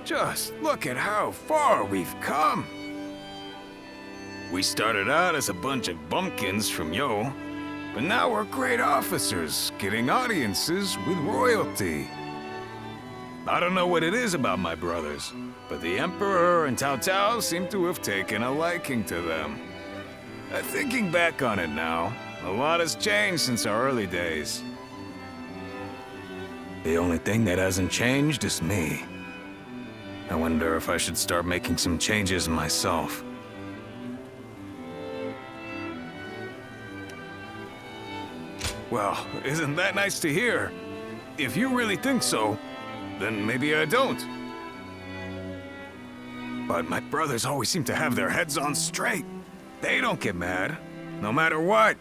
Just look at how far we've come. We started out as a bunch of bumpkins from Yo, but now we're great officers, getting audiences with royalty. I don't know what it is about my brothers, but the Emperor and Cao Cao seem to have taken a liking to them. Thinking back on it now, a lot has changed since our early days. The only thing that hasn't changed is me. I wonder if I should start making some changes myself. Well, isn't that nice to hear? If you really think so, then maybe I don't. But my brothers always seem to have their heads on straight. They don't get mad, no matter what.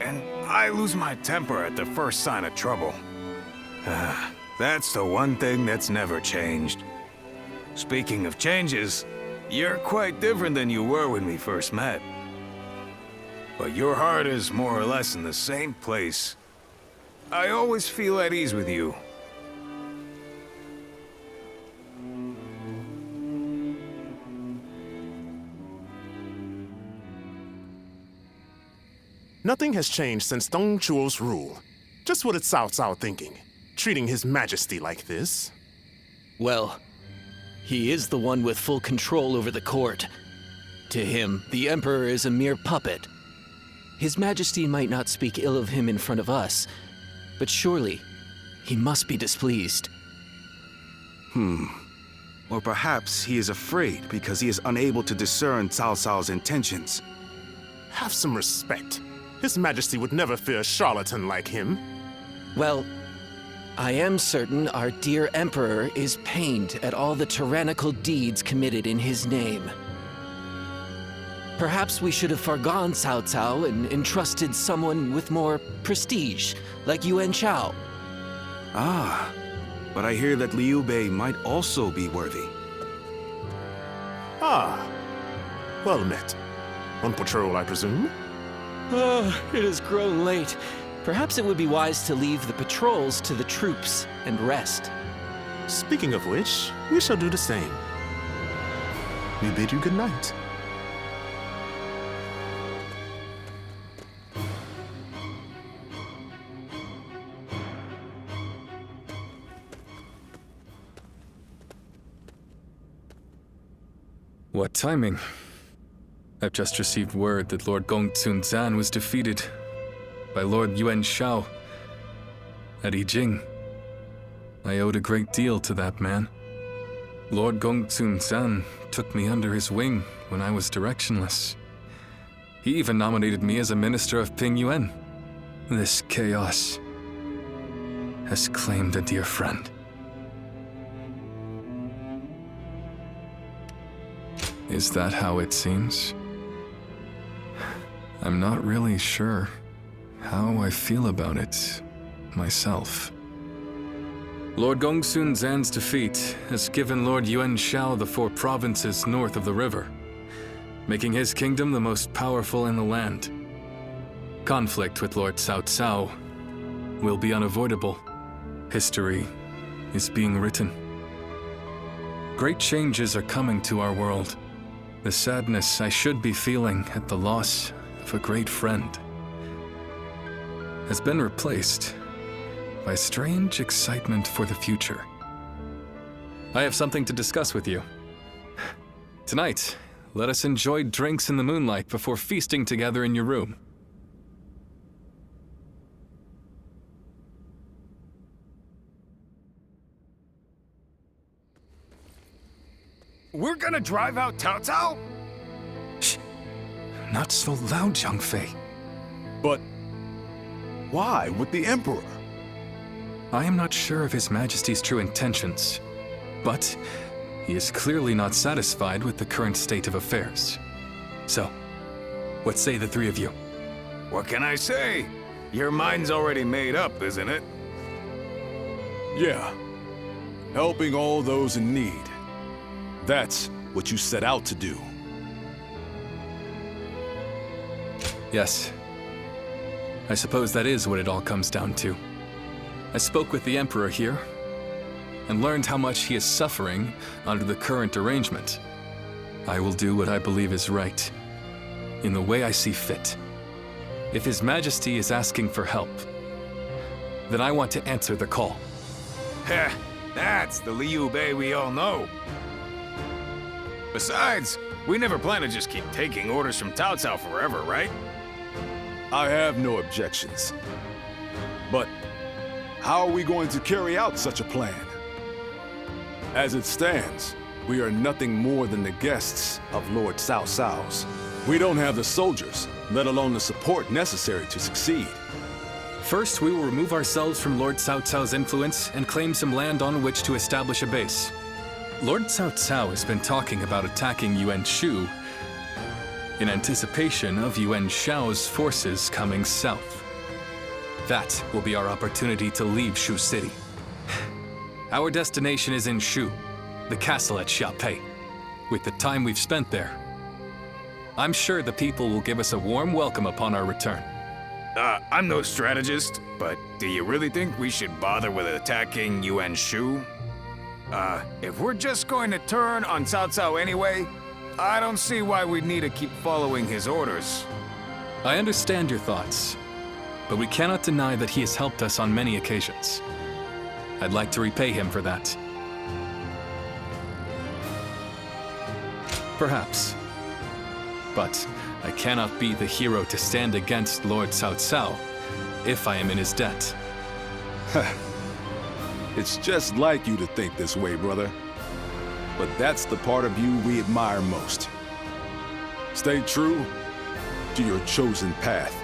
And I lose my temper at the first sign of trouble. That's the one thing that's never changed. Speaking of changes, you're quite different than you were when we first met. But your heart is more or less in the same place. I always feel at ease with you. Nothing has changed since Dong Chuo's rule. Just what is Cao Cao thinking? Treating His Majesty like this? Well, he is the one with full control over the court. To him, the Emperor is a mere puppet. His Majesty might not speak ill of him in front of us, but surely he must be displeased. Or perhaps he is afraid because he is unable to discern Cao Cao's intentions. Have some respect. His Majesty would never fear a charlatan like him. Well, I am certain our dear Emperor is pained at all the tyrannical deeds committed in his name. Perhaps we should have forgone Cao Cao and entrusted someone with more prestige, like Yuan Shao. But I hear that Liu Bei might also be worthy. Well met. On patrol, I presume? It has grown late. Perhaps it would be wise to leave the patrols to the troops and rest. Speaking of which, we shall do the same. We bid you good night. What timing? I've just received word that Lord Gongsun Zan was defeated by Lord Yuan Shao at Yijing. I owed a great deal to that man. Lord Gongsun Zan took me under his wing when I was directionless. He even nominated me as a minister of Ping Yuan. This chaos has claimed a dear friend. Is that how it seems? I'm not really sure how I feel about it myself. Lord Gongsun Zan's defeat has given Lord Yuan Shao the 4 provinces north of the river, making his kingdom the most powerful in the land. Conflict with Lord Cao Cao will be unavoidable. History is being written. Great changes are coming to our world. The sadness I should be feeling at the loss of a great friend has been replaced by strange excitement for the future. I have something to discuss with you. Tonight, let us enjoy drinks in the moonlight before feasting together in your room. We're gonna drive out Cao Cao? Shh! Not so loud, Zhang Fei. But why with the Emperor? I am not sure of His Majesty's true intentions, but he is clearly not satisfied with the current state of affairs. So, what say the 3 of you? What can I say? Your mind's already made up, isn't it? Yeah. Helping all those in need. That's what you set out to do. Yes. I suppose that is what it all comes down to. I spoke with the Emperor here, and learned how much he is suffering under the current arrangement. I will do what I believe is right, in the way I see fit. If His Majesty is asking for help, then I want to answer the call. Heh, that's the Liu Bei we all know. Besides, we never plan to just keep taking orders from Cao Cao forever, right? I have no objections. But how are we going to carry out such a plan? As it stands, we are nothing more than the guests of Lord Cao Cao's. We don't have the soldiers, let alone the support necessary to succeed. First, we will remove ourselves from Lord Cao Cao's influence and claim some land on which to establish a base. Lord Cao Cao has been talking about attacking Yuan Shu in anticipation of Yuan Shao's forces coming south. That will be our opportunity to leave Shu City. Our destination is in Shu, the castle at Xiapi. With the time we've spent there, I'm sure the people will give us a warm welcome upon our return. I'm no strategist, but do you really think we should bother with attacking Yuan Shu? If we're just going to turn on Cao Cao anyway, I don't see why we'd need to keep following his orders. I understand your thoughts, but we cannot deny that he has helped us on many occasions. I'd like to repay him for that. Perhaps. But I cannot be the hero to stand against Lord Cao Cao if I am in his debt. It's just like you to think this way, brother. But that's the part of you we admire most. Stay true to your chosen path.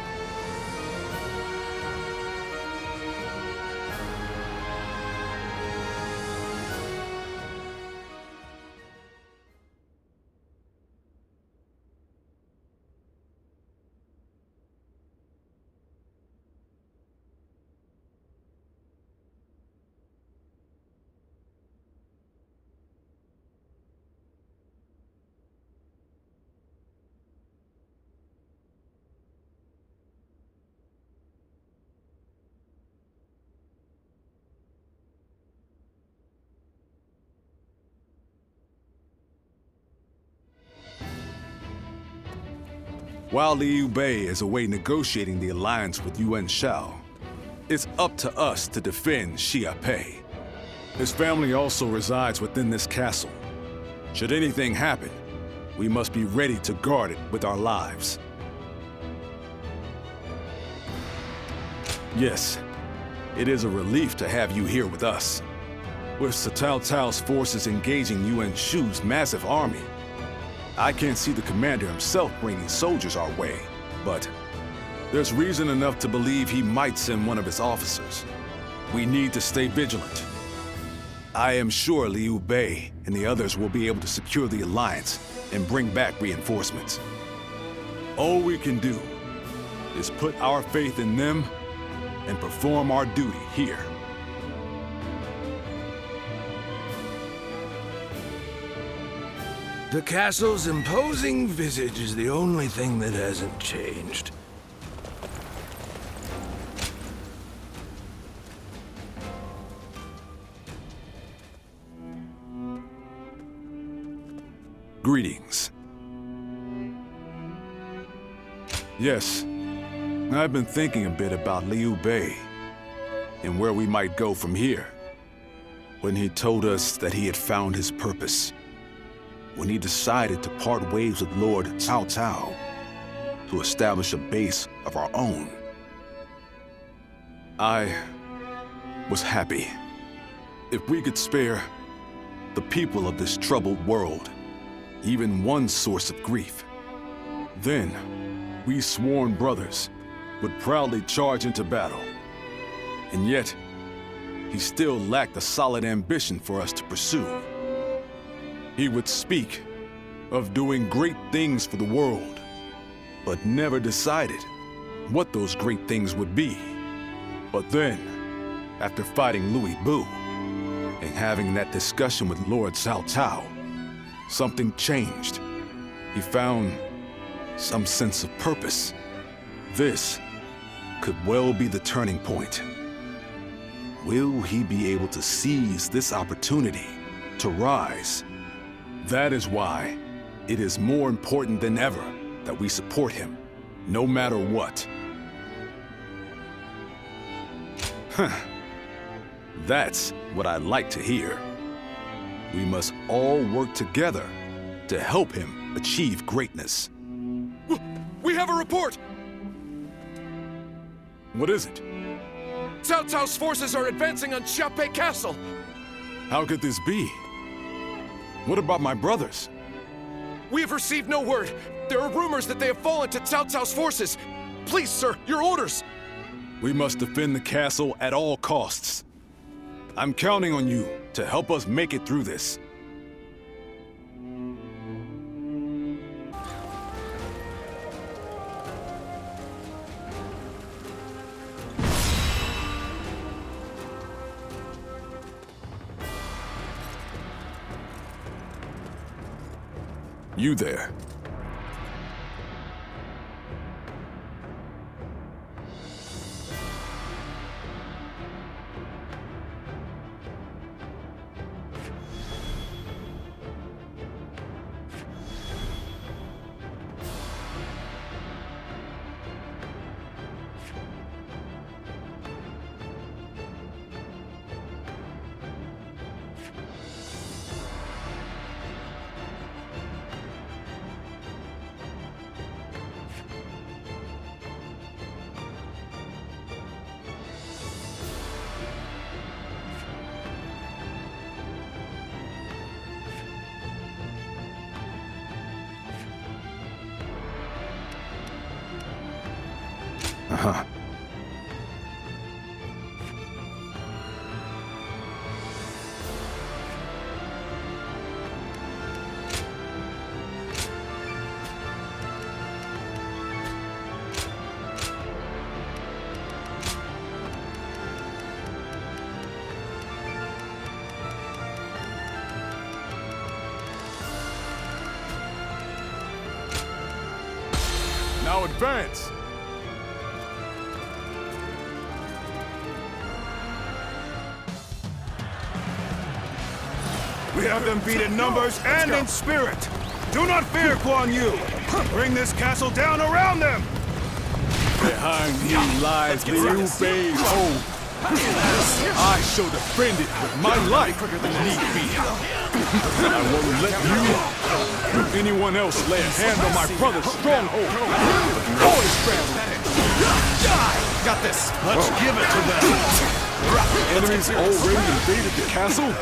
While Liu Bei is away negotiating the alliance with Yuan Shao, it's up to us to defend Xiapi. His family also resides within this castle. Should anything happen, we must be ready to guard it with our lives. Yes, it is a relief to have you here with us. With Cao Cao's forces engaging Yuan Shu's massive army, I can't see the commander himself bringing soldiers our way, but there's reason enough to believe he might send one of his officers. We need to stay vigilant. I am sure Liu Bei and the others will be able to secure the alliance and bring back reinforcements. All we can do is put our faith in them and perform our duty here. The castle's imposing visage is the only thing that hasn't changed. Greetings. Yes, I've been thinking a bit about Liu Bei and where we might go from here. When he told us that he had found his purpose, when he decided to part ways with Lord Cao Cao to establish a base of our own, I was happy. If we could spare the people of this troubled world even one source of grief, then we sworn brothers would proudly charge into battle. And yet, he still lacked a solid ambition for us to pursue. He would speak of doing great things for the world, but never decided what those great things would be. But then, after fighting Louis Bu and having that discussion with Lord Cao Cao, something changed. He found some sense of purpose. This could well be the turning point. Will he be able to seize this opportunity to rise? That is why it is more important than ever that we support him, no matter what. That's what I like to hear. We must all work together to help him achieve greatness. We have a report! What is it? Cao Cao's forces are advancing on Xiapi Castle! How could this be? What about my brothers? We have received no word. There are rumors that they have fallen to Cao Cao's forces. Please, sir, your orders! We must defend the castle at all costs. I'm counting on you to help us make it through this. You there. Uh-huh. Now advance! We have them beat in numbers and in spirit. Do not fear, Guan Yu. Bring this castle down around them. Behind me lies Liu Bei's home. I shall defend it with my life if need be. I won't let you or anyone else lay a hand on my brother's stronghold. All his family. Got this! Let's give it to them. Enemies already invaded the castle? We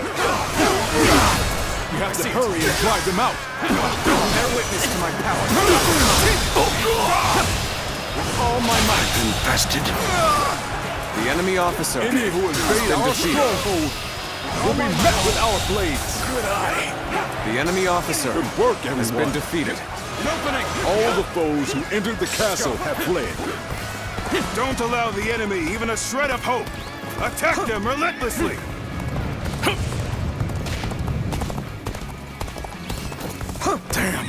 have to hurry and drive them out. Bear witness to my power. With all my might. Infested. The enemy officer. Any who invade our stronghold will be met with our blades. Good eye. The enemy officer Good work, has everyone. been defeated. All the foes who entered the castle have fled. Don't allow the enemy even a shred of hope. Attack them relentlessly. Damn!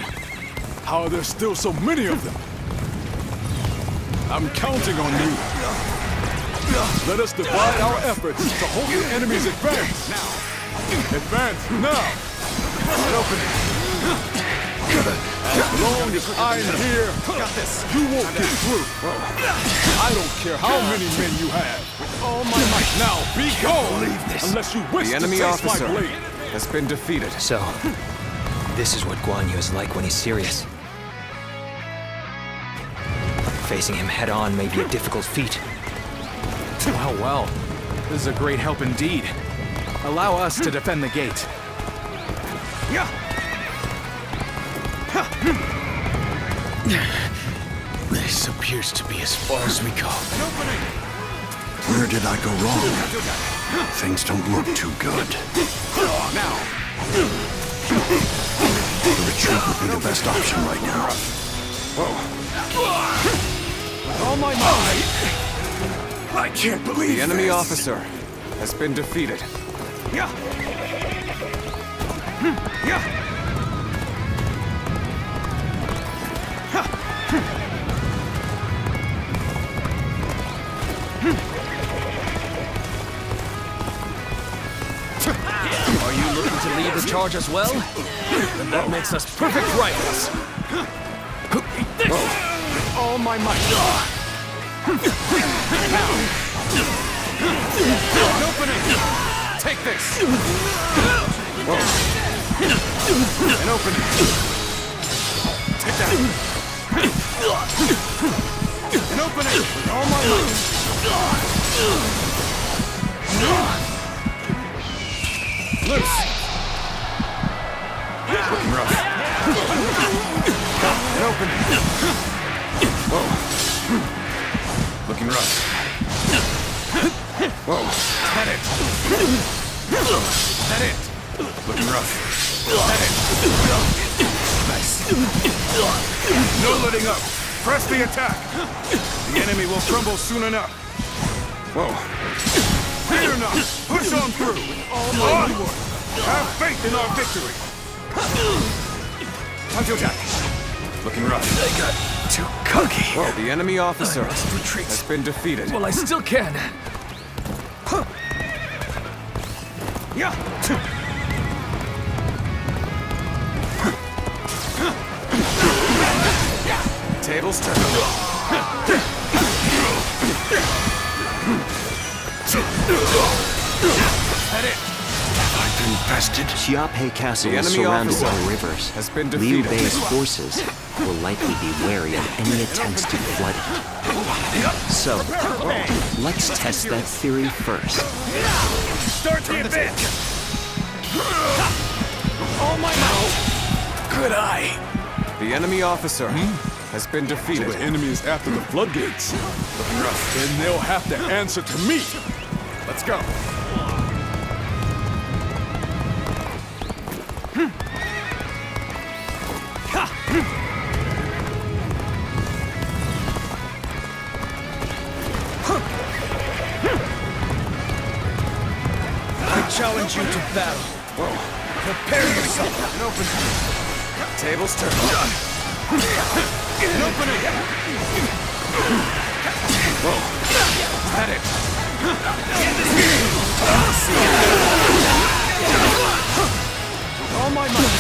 How are there still so many of them? I'm counting on you. Let us divide our efforts to hold the enemy's advance. Advance now! As long as I'm here, you won't get through. I don't care how many men you have. All my might. Now be gone! Unless you wish The to enemy taste my officer blade. has been defeated. So, this is what Guan Yu is like when he's serious. Facing him head-on may be a difficult feat. Well, this is a great help indeed. Allow us to defend the gate. This appears to be as far as we go. Where did I go wrong? Things don't look too good. Now! The retreat would be the best option right now. All my might! I can't believe The enemy this. officer has been defeated. the charge as well, then that makes us perfect rivals. With all my might. An opening! Take this! An opening! Take that! An opening! With all my might! Loose! Looking rough. An opening! Whoa. Looking rough. Whoa. That it. That it. Looking rough. That it. Nice. No letting up. Press the attack. The enemy will crumble soon enough. Whoa. Fear not. Push on through. All my work. Have faith in our victory. Counterattack. Looking rough. I got too cocky. Whoa. The enemy officer has been defeated. Well, I still can. Yeah. Tables turn. Head it. Infested. Xiapi Castle The is enemy surrounded officer by rivers. has been Liu defeated. Bei's forces will likely be wary of any attempts to flood it. So, let's test that theory first. Start the advance. Oh my might. Good eye. The enemy officer has been defeated. The enemy is after the floodgates. Looking rough. Then they'll have to answer to me. Let's go. I challenge you to battle. Whoa. Prepare yourself. An opening. Tables turn. An opening. Whoa. Head it. All my might.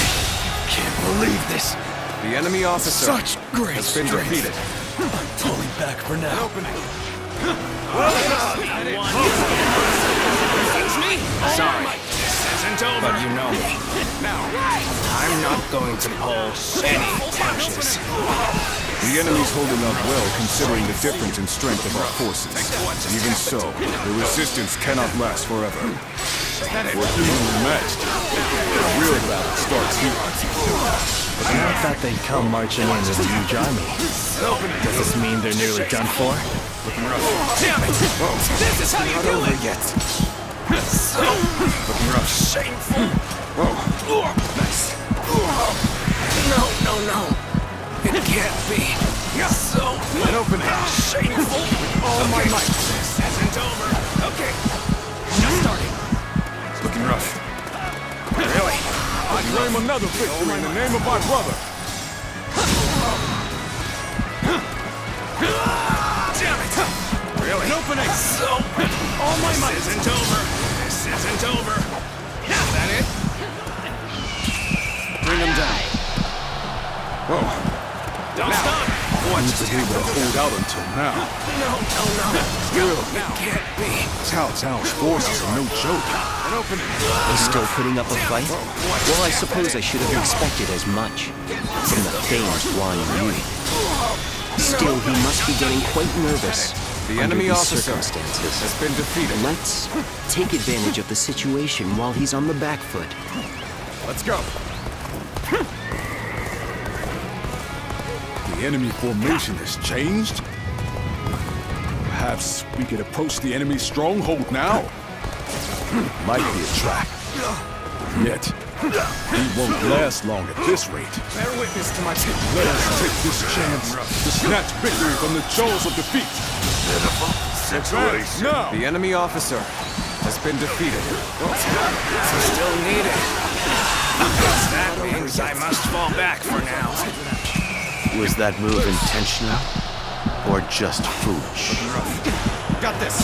Can't believe this. The enemy officer Such great has been strength. defeated. I'm pulling back for An now. opening. Sorry, Isn't over. but you know me. Now. I'm not going to pull any punches. The enemy's holding up well considering the difference in strength of our forces. Even so, the resistance cannot last forever. We're evenly matched. The real battle starts here. I thought they'd come marching in with a huge army. Does this mean they're nearly done for? Damn it! This is how you do it! Yet. So looking rough. Shameful. Whoa. Nice. No. It can't be. So An opening. shameful. All my might. This isn't over. Okay. Just starting. It's looking rough. Really? I claim another victory in the name of my brother. Damn it! Really? An opening. So All my might. This isn't over. This isn't over. Is that it? Bring him down. Whoa. Don't stop. We've been able to hold out until now. no. It can't be. Cao Cao's forces are no joke. An opening. He's still putting up a fight? Well, I suppose I should have expected as much from the famed Guan Yu. Still, he must be getting quite nervous. The under enemy these officer circumstances. has been defeated. Let's take advantage of the situation while he's on the back foot. Let's go. The enemy formation has changed? Perhaps we could approach the enemy's stronghold now? Might be a trap. Yet, he won't last long at this rate. Bear witness to my Let us take this chance to snatch victory from the jaws of defeat. Advance now! The enemy officer has been defeated. Still needed. That means I must fall back for now. Was that move intentional or just foolish? Got this.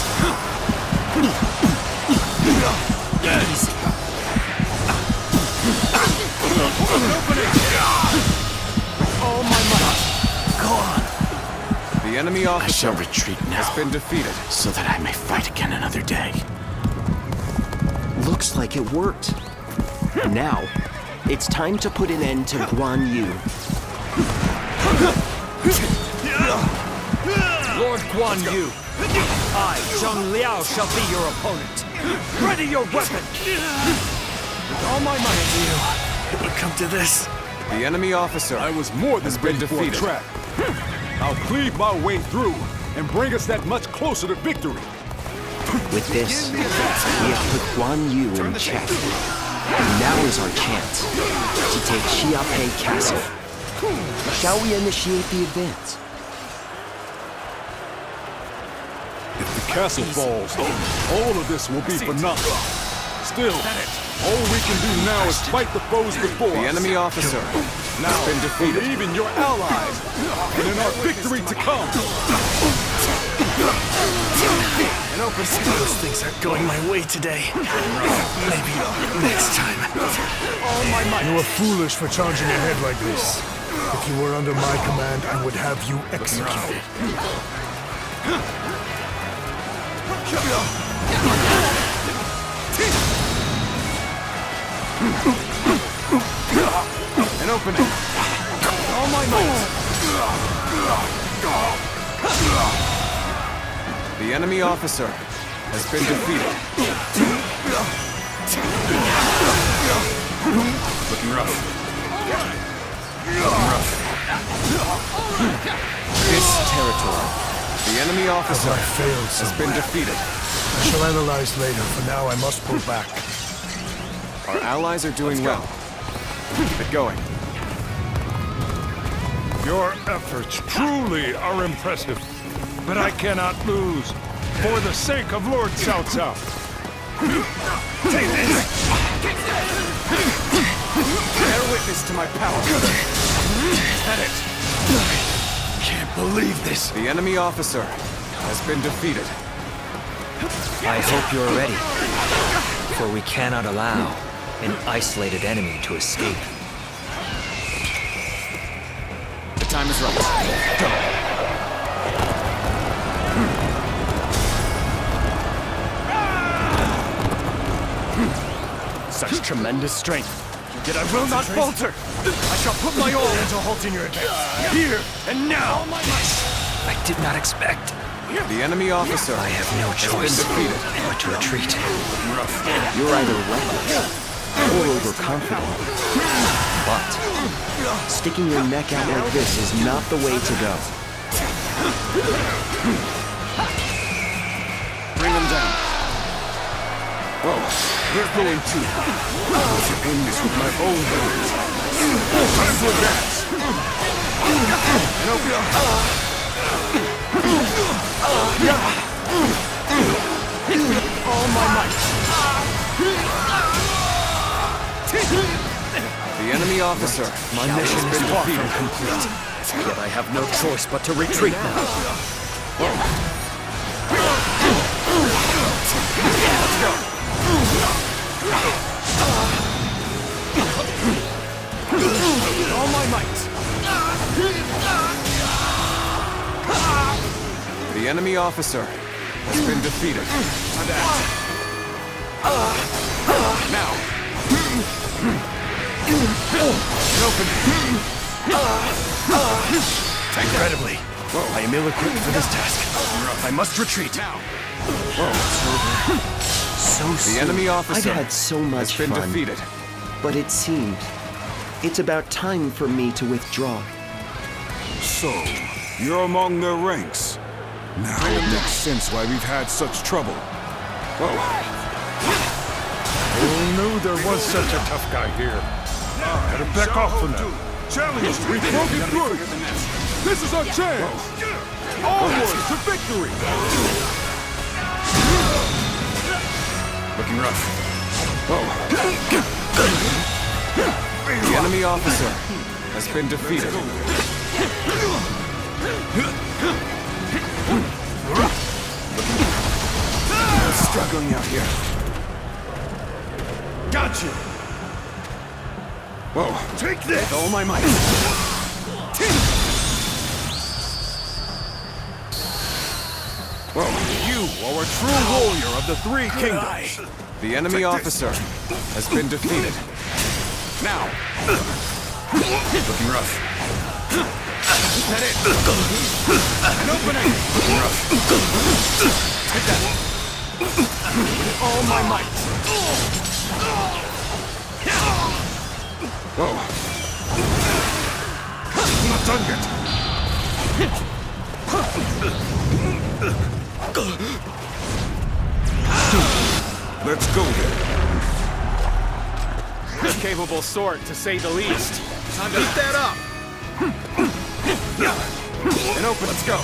The enemy I officer shall retreat now, has been defeated. so that I may fight again another day. Looks like it worked. Now, it's time to put an end to Guan Yu. Lord Guan Yu, I, Zheng Liao, shall be your opponent. Ready your weapon! With all my might. It would come to this. The enemy officer I was more than has been ready for a defeated. trap. I'll cleave my way through and bring us that much closer to victory. With this, we have put Guan Yu in check. And now is our chance to take Xiapi Castle. Shall we initiate the advance? If the castle falls, all of this will be for nothing. Still, all we can do now is fight the foes before The us. enemy officer Now, has been defeated. believe in your allies and in our victory to come. Those things aren't going my way today. Maybe next time. You are foolish for charging ahead like this. If you were under my command, I would have you executed. An opening. All my might. The enemy officer has been defeated. Looking rough. This territory. The enemy officer I failed has been somewhere. defeated. I shall analyze later. For now, I must pull back. Our allies are doing well. Keep it going. Your efforts truly are impressive, but I cannot lose. For the sake of Lord Cao Cao. Take this! Bear witness to my power. At it. Can't believe this. The enemy officer has been defeated. I hope you're ready, for we cannot allow an isolated enemy to escape. The time is right. Go. Such tremendous strength. Yet I will not falter. I shall put my all into halting your advance. Here and now. I did not expect. The enemy officer I have no has choice been defeated. but to retreat. You're either reckless or overconfident. But sticking your neck out like this is not the way to go. Bring them down. Whoa, they're going to. To end this with my own hands. Time to advance. And open up. All my might. The enemy officer. My mission is far from complete. Yet I have no choice but to retreat now. Let's go. All my might. The enemy officer has been defeated. Now. Incredibly, I am ill-equipped for this task. I must retreat. So The soon. enemy officer I've had so much has been fun, defeated. but it seems it's about time for me to withdraw. So, you're among their ranks. Now it makes sense why we've had such trouble. Who knew there was such a tough guy here? Better back off from them. Challenge, we broke it through. This is our chance. Onward to victory. Looking rough. The enemy officer has been defeated. Struggling out here. Gotcha! Whoa. Take this! With all my might. or a true warrior of the three kingdoms. The enemy officer has been defeated. Now, looking rough. Is that it? An opening! Looking rough. Hit that. With all my might. Whoa. I'm not done yet. Let's go then. Capable sort, to say the least. Time to eat that up. And open, let's go.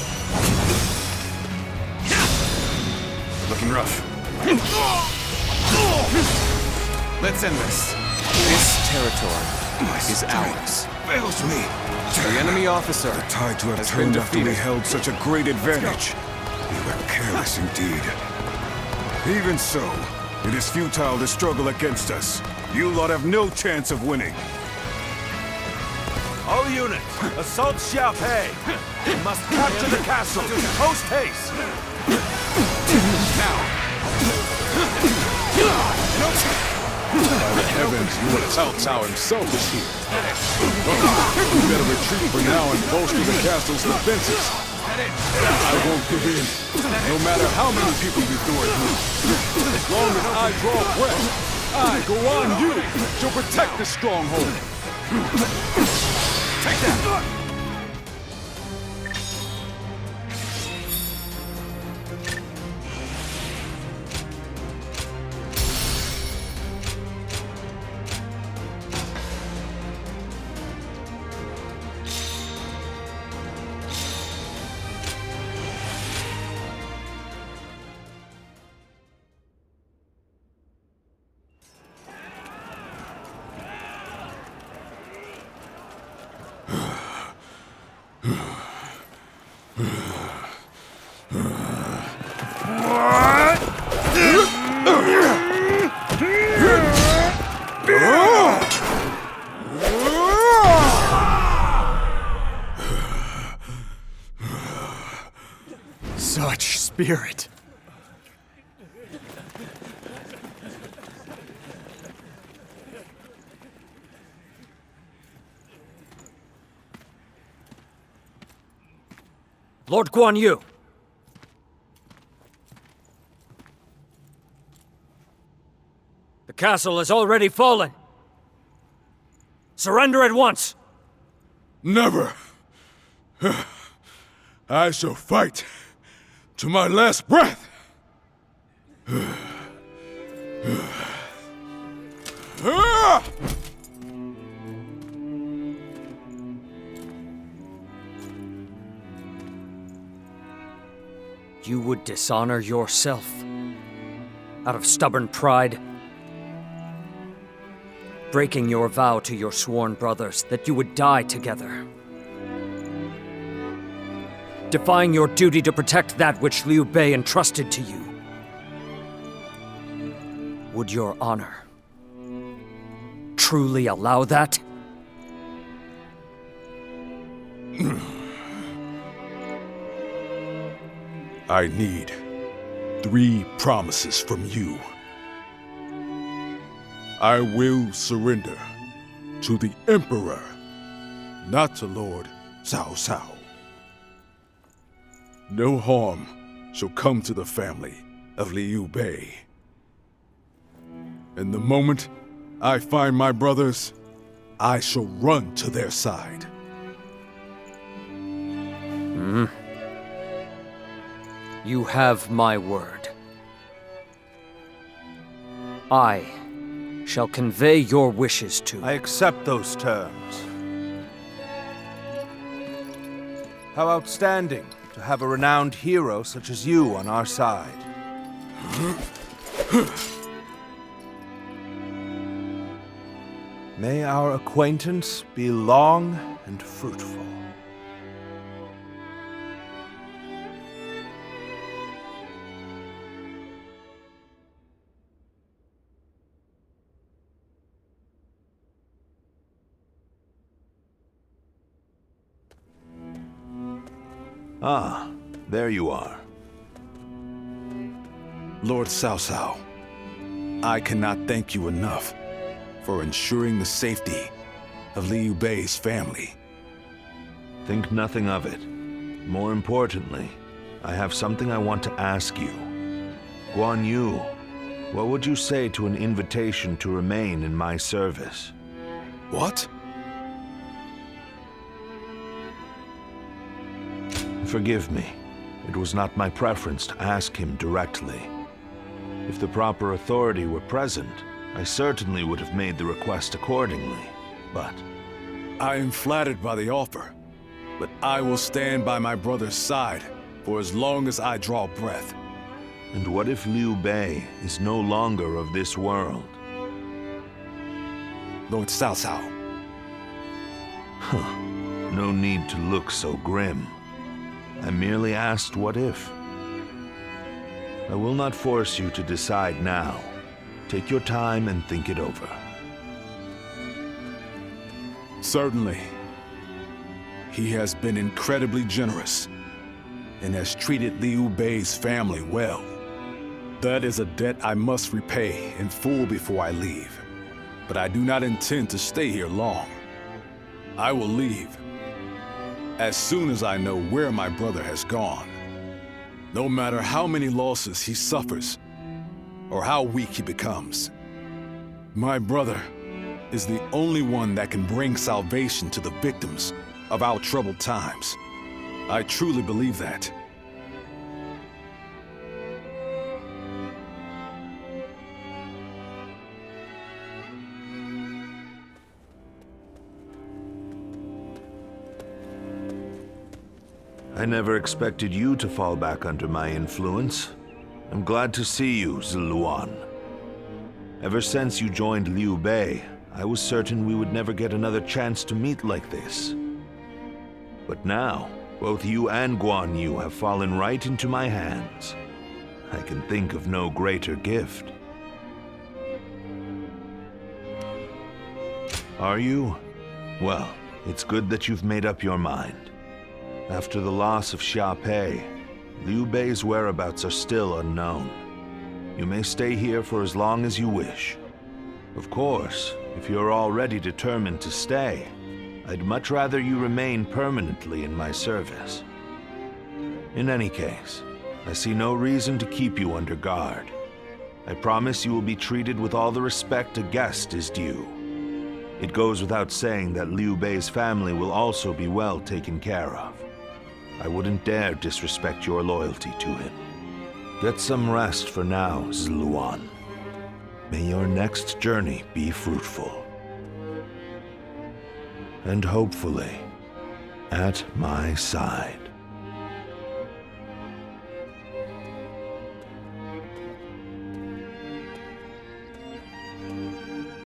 Looking rough. Let's end this. This territory is ours. Fails me. The enemy officer The tide to have has been turned after we defeated. held such a great advantage. We were careless indeed. Even so, it is futile to struggle against us. You lot have no chance of winning. All units, assault Xiapi. We must capture the castle. Post haste. Now. By the heavens, Lord Cao Cao himself is here. We better retreat for now and bolster the castle's defenses. I won't give in, no matter how many people we throw at me. As long as I draw breath, I, Guan Yu, shall protect this stronghold. Take that! Such spirit. Lord Guan Yu. The castle has already fallen. Surrender at once. Never. I shall fight to my last breath. You would dishonor yourself out of stubborn pride, breaking your vow to your sworn brothers that you would die together, defying your duty to protect that which Liu Bei entrusted to you. Would your honor truly allow that? I need 3 promises from you. I will surrender to the Emperor, not to Lord Cao Cao. No harm shall come to the family of Liu Bei. And the moment I find my brothers, I shall run to their side. You have my word. I shall convey your wishes to... I accept those terms. How outstanding to have a renowned hero such as you on our side. May our acquaintance be long and fruitful. Ah, there you are. Lord Cao Cao, I cannot thank you enough for ensuring the safety of Liu Bei's family. Think nothing of it. More importantly, I have something I want to ask you. Guan Yu, what would you say to an invitation to remain in my service? What? Forgive me. It was not my preference to ask him directly. If the proper authority were present, I certainly would have made the request accordingly, but... I am flattered by the offer, but I will stand by my brother's side for as long as I draw breath. And what if Liu Bei is no longer of this world? Lord Cao Cao. Huh. No need to look so grim. I merely asked what if. I will not force you to decide now. Take your time and think it over. Certainly. He has been incredibly generous and has treated Liu Bei's family well. That is a debt I must repay in full before I leave. But I do not intend to stay here long. I will leave as soon as I know where my brother has gone. No matter how many losses he suffers or how weak he becomes, my brother is the only one that can bring salvation to the victims of our troubled times. I truly believe that. I never expected you to fall back under my influence. I'm glad to see you, Ziluan. Ever since you joined Liu Bei, I was certain we would never get another chance to meet like this. But now, both you and Guan Yu have fallen right into my hands. I can think of no greater gift. Are you? Well, it's good that you've made up your mind. After the loss of Xiapi, Liu Bei's whereabouts are still unknown. You may stay here for as long as you wish. Of course, if you're already determined to stay, I'd much rather you remain permanently in my service. In any case, I see no reason to keep you under guard. I promise you will be treated with all the respect a guest is due. It goes without saying that Liu Bei's family will also be well taken care of. I wouldn't dare disrespect your loyalty to him. Get some rest for now, Ziluan. May your next journey be fruitful. And hopefully, at my side.